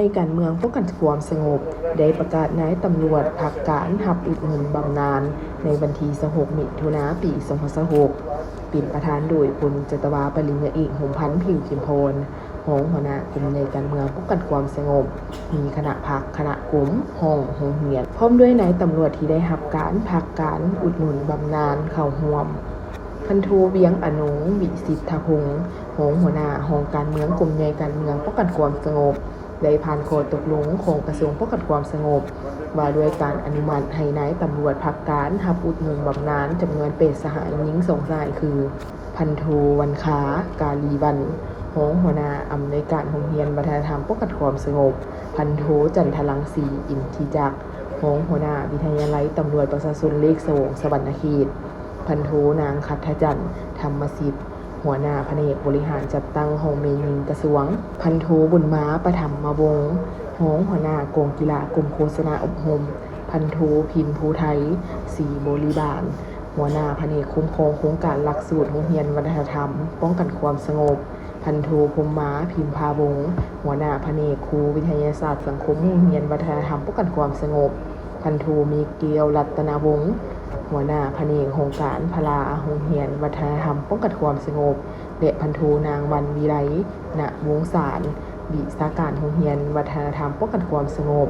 ญ่การเมืองป้องกันความสงบได้ประกาศนายตำรวจพักการหับอุดหนุนบำนาญในวันที่26มิถุนายนปี2026เป็นประธานโดยคุณจตวาปริญญาเอกหงพันธ์ผิวเข็มพลรองหัวหน้ากลุ่มในการเมืองป้องกันความสงบมีคณะพักคณะกลุ่มห้องโรงเรียนพร้อมด้วยนายตำรวจที่ได้รับการพักการอุดหนุนบำนาญเข้าร่วมพันโทเวียงอนงวิสิทธพงษ์รองหัวหน้าห้องการเมืองกลุ่มในการเมืองป้องกันความสงบได้ผ่านข้อตกลงของกระทรวงป้องกันความสงบว่าด้วยการอนุมัติให้นายตำรวจพักการรับอุดหนุนบำนาญจำนวนเป็นสหายหญิง2 รายคือพันโทวันขากาลีวันรองหัวหน้าอำนวยการโรงเรียนวัฒนธรรมป้องกันความสงบพันโทจันทลังสีอินทิจักรรองหัวหน้าวิทยาลัยตำรวจประชาชนเลข2สวรรณเขตพันโทนางคัทธจันทร์ธรรมสิทธิ์หัวหน้าแผนกบริหารจัดตั้งโฮมเมนิงกระทรวงพันโทบุญม้าประถมมวงศ์รองหัวหน้ากองกีฬากรมโฆษณาอบรมพันโทพิมพ์ภูไทยศรีบริบาลหัวหน้าแผนกคุ้มครองโครงการหลักสูตรโรงเรียนวัฒนธรรมป้องกันความสงบพันโทพรหมม้าพิมพาวงศ์หัวหน้าแผนกครูวิทยาศาสตร์สังคมโรงเรียนวัฒนธรรมป้องกันความสงบพันโทมีเกลียวรัตนวงศ์หัวหน้าแผนกโครงการพลาโรงเรียนวัฒนธรรมป้องกันความสงบและพันโทนางวันวิไลณวงศาลวิชาการโรงเรียนวัฒนธรรมป้องกันความสงบ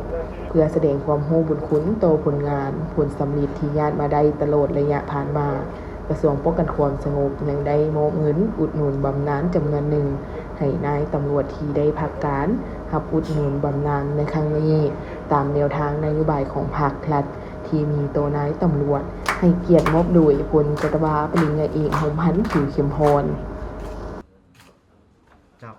เพื่อแสดงความรู้บุญคุณต่อผลงานผลสำเร็จที่ญาติมาได้ตลอดระยะผ่านมากระทรวงป้องกันความสงบยังได้มอบเงินอุดหนุนบำนาญจำนวนหนึ่งให้นายตำรวจที่ได้พักการรับอุดหนุนบำนาญในครั้งนี้ตามแนวทางนโยบายของพรรครัฐที่มีตัวนายตำรวจให้เกียรติมอบโดยพลจตวาปริญญาเอกหงพันธ์ผิวเข็มพรเจ้า